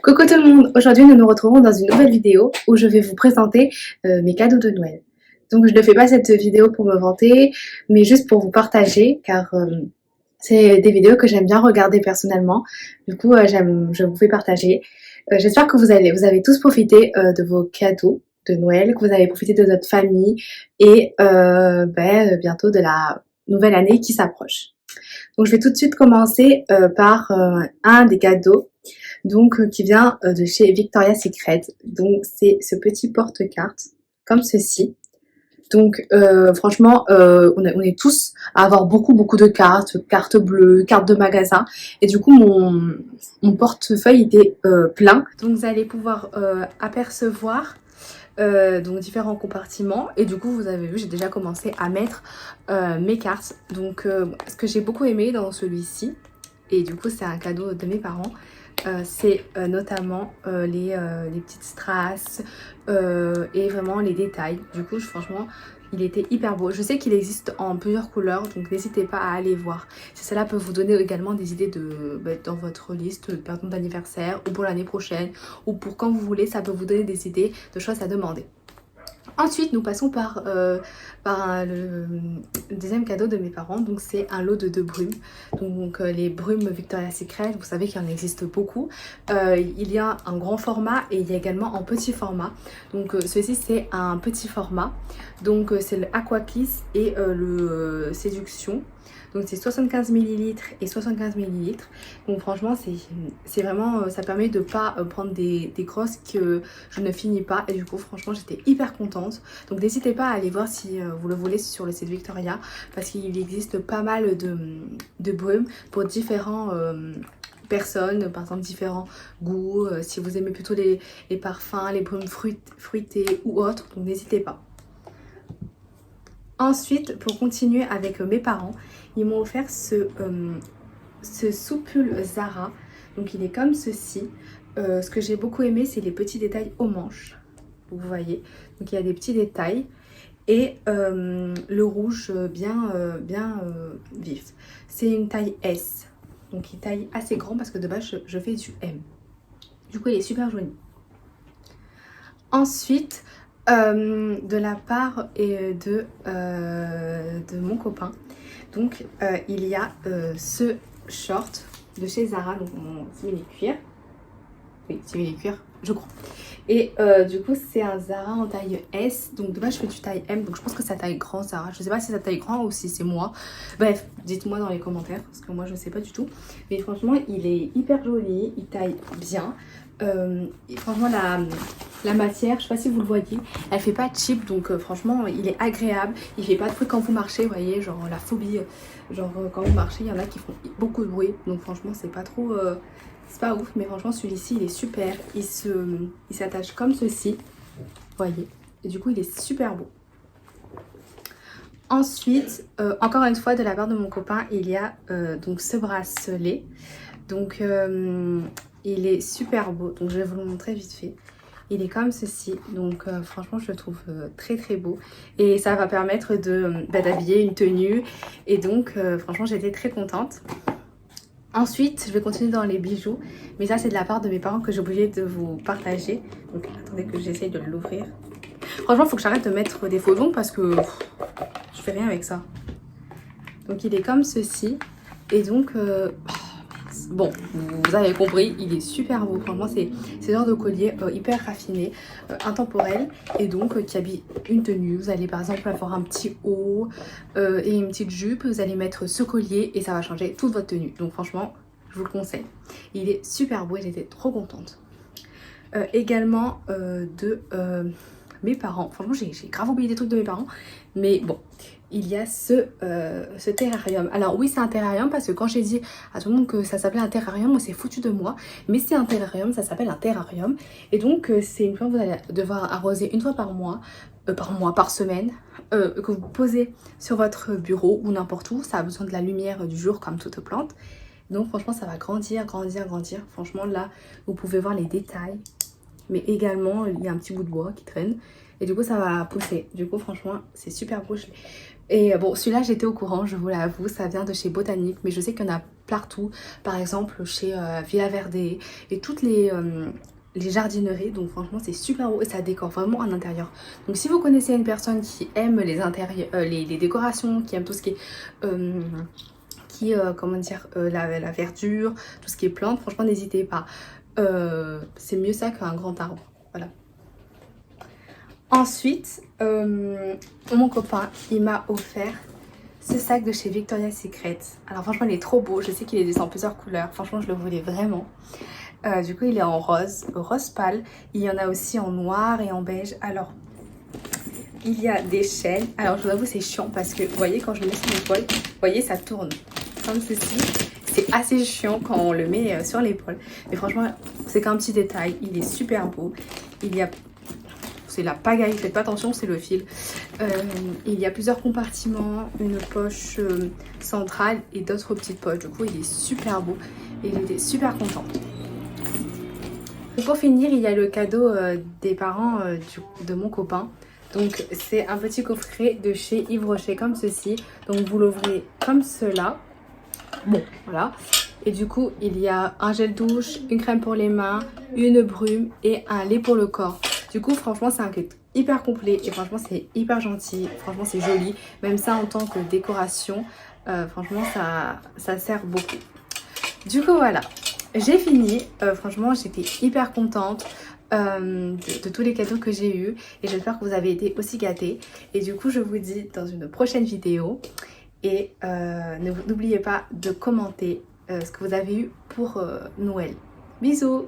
Coucou tout le monde, aujourd'hui nous nous retrouvons dans une nouvelle vidéo où je vais vous présenter mes cadeaux de Noël. Donc je ne fais pas cette vidéo pour me vanter, mais juste pour vous partager car c'est des vidéos que j'aime bien regarder personnellement. Du coup je vous fais partager. J'espère que vous avez tous profité de vos cadeaux de Noël, que vous avez profité de votre famille et bientôt de la nouvelle année qui s'approche. Donc je vais tout de suite commencer par un des cadeaux qui vient de chez Victoria's Secret. Donc c'est ce petit porte-carte comme ceci. Donc franchement on est tous à avoir beaucoup de cartes, cartes bleues, cartes de magasin et du coup mon portefeuille était plein. Donc vous allez pouvoir apercevoir donc différents compartiments et du coup vous avez vu j'ai déjà commencé à mettre mes cartes. Donc ce que j'ai beaucoup aimé dans celui-ci et du coup c'est un cadeau de mes parents, c'est notamment les petites strass et vraiment les détails. Du coup franchement il était hyper beau. Je sais qu'il existe en plusieurs couleurs, donc n'hésitez pas à aller voir. Si cela peut vous donner également des idées dans votre liste par exemple d'anniversaire ou pour l'année prochaine ou pour quand vous voulez, ça peut vous donner des idées de choses à demander. Ensuite, nous passons par le deuxième cadeau de mes parents. Donc, c'est un lot de 2 brumes. Donc, les brumes Victoria's Secret, vous savez qu'il y en existe beaucoup. Il y a un grand format et il y a également un petit format. Donc, ceci, c'est un petit format. Donc, c'est le Aqua Kiss et le Séduction. Donc c'est 75 ml et 75 ml. Donc franchement c'est vraiment, ça permet de pas prendre des grosses que je ne finis pas. Et du coup franchement j'étais hyper contente. Donc n'hésitez pas à aller voir si vous le voulez sur le site Victoria. Parce qu'il existe pas mal de brumes pour différents personnes, par exemple différents goûts. Si vous aimez plutôt les parfums, les brumes fruitées ou autres. Donc n'hésitez pas. Ensuite, pour continuer avec mes parents, ils m'ont offert ce soupule Zara. Donc il est comme ceci. Ce que j'ai beaucoup aimé, c'est les petits détails aux manches. Vous voyez. Donc il y a des petits détails. Et le rouge bien vif. C'est une taille S. Donc il taille assez grand parce que de base je fais du M. Du coup il est super joli. Ensuite, de la part de mon copain, donc il y a ce short de chez Zara, donc en simili-cuir. Oui, simili-cuir, je crois. Et du coup, c'est un Zara en taille S. Donc de base, je fais du taille M. Donc je pense que c'est taille grand Zara. Je sais pas si c'est taille grand ou si c'est moi. Bref, dites-moi dans les commentaires parce que moi, je sais pas du tout. Mais franchement, il est hyper joli. Il taille bien. Et franchement, la matière, je sais pas si vous le voyez, elle fait pas cheap. Donc franchement, il est agréable. Il fait pas de bruit quand vous marchez. Vous voyez, genre la phobie. Genre quand vous marchez, il y en a qui font beaucoup de bruit. Donc franchement, c'est pas trop... c'est pas ouf, mais franchement celui-ci il est super. Il s'attache comme ceci, vous voyez. Et du coup il est super beau. Ensuite, encore une fois de la part de mon copain, il y a donc ce bracelet. Donc il est super beau. Donc je vais vous le montrer vite fait. Il est comme ceci. Donc franchement je le trouve très beau. Et ça va permettre d'habiller une tenue. Et donc franchement j'étais très contente. Ensuite, je vais continuer dans les bijoux. Mais ça, c'est de la part de mes parents que j'ai oublié de vous partager. Donc, attendez que j'essaye de l'ouvrir. Franchement, il faut que j'arrête de mettre des faux ongles parce que je fais rien avec ça. Donc, il est comme ceci. Et donc, bon, vous avez compris, il est super beau. Franchement, c'est ce genre de collier hyper raffiné, intemporel. Et donc, qui habille une tenue. Vous allez par exemple avoir un petit haut et une petite jupe. Vous allez mettre ce collier et ça va changer toute votre tenue. Donc, franchement, je vous le conseille. Il est super beau et j'étais trop contente. Également de mes parents. Franchement, j'ai grave oublié des trucs de mes parents. Mais bon, il y a ce terrarium. Alors oui, c'est un terrarium parce que quand j'ai dit à tout le monde que ça s'appelait un terrarium, on s'est foutu de moi. Mais c'est un terrarium, ça s'appelle un terrarium. Et donc, c'est une plante que vous allez devoir arroser une fois par semaine, que vous posez sur votre bureau ou n'importe où. Ça a besoin de la lumière du jour comme toute plante. Donc franchement, ça va grandir. Franchement, là, vous pouvez voir les détails. Mais également, il y a un petit bout de bois qui traîne. Et du coup, ça va pousser. Du coup, franchement, c'est super beau. Et bon, celui-là, j'étais au courant, je vous l'avoue. Ça vient de chez Botanique. Mais je sais qu'il y en a partout, par exemple chez Villa Verde et toutes les jardineries. Donc franchement c'est super beau et ça décore vraiment un intérieur. Donc si vous connaissez une personne qui aime les intérieurs, les décorations, qui aime tout ce qui est comment dire, la verdure, tout ce qui est plantes, franchement n'hésitez pas. C'est mieux ça qu'un grand arbre, voilà. Ensuite, mon copain, il m'a offert ce sac de chez Victoria's Secret. Alors franchement, il est trop beau. Je sais qu'il est en plusieurs couleurs. Franchement, je le voulais vraiment. Du coup, il est en rose pâle. Il y en a aussi en noir et en beige. Alors, il y a des chaînes. Alors, je vous avoue, c'est chiant parce que, vous voyez, quand je le mets sur l'épaule, vous voyez, ça tourne comme ceci. C'est assez chiant quand on le met sur l'épaule. Mais franchement, c'est qu'un petit détail. Il est super beau. Il y a... C'est la pagaille, faites pas attention, c'est le fil. Il y a plusieurs compartiments, une poche centrale et d'autres petites poches. Du coup, il est super beau et il était super content. Et pour finir, il y a le cadeau des parents de mon copain. Donc, c'est un petit coffret de chez Yves Rocher comme ceci. Donc, vous l'ouvrez comme cela. Bon, voilà. Et du coup, il y a un gel douche, une crème pour les mains, une brume et un lait pour le corps. Du coup, franchement, c'est un kit hyper complet et franchement, c'est hyper gentil. Franchement, c'est joli. Même ça, en tant que décoration, franchement, ça sert beaucoup. Du coup, voilà. J'ai fini. Franchement, j'étais hyper contente de tous les cadeaux que j'ai eus. Et j'espère que vous avez été aussi gâtés. Et du coup, je vous dis dans une prochaine vidéo. Et n'oubliez pas de commenter ce que vous avez eu pour Noël. Bisous!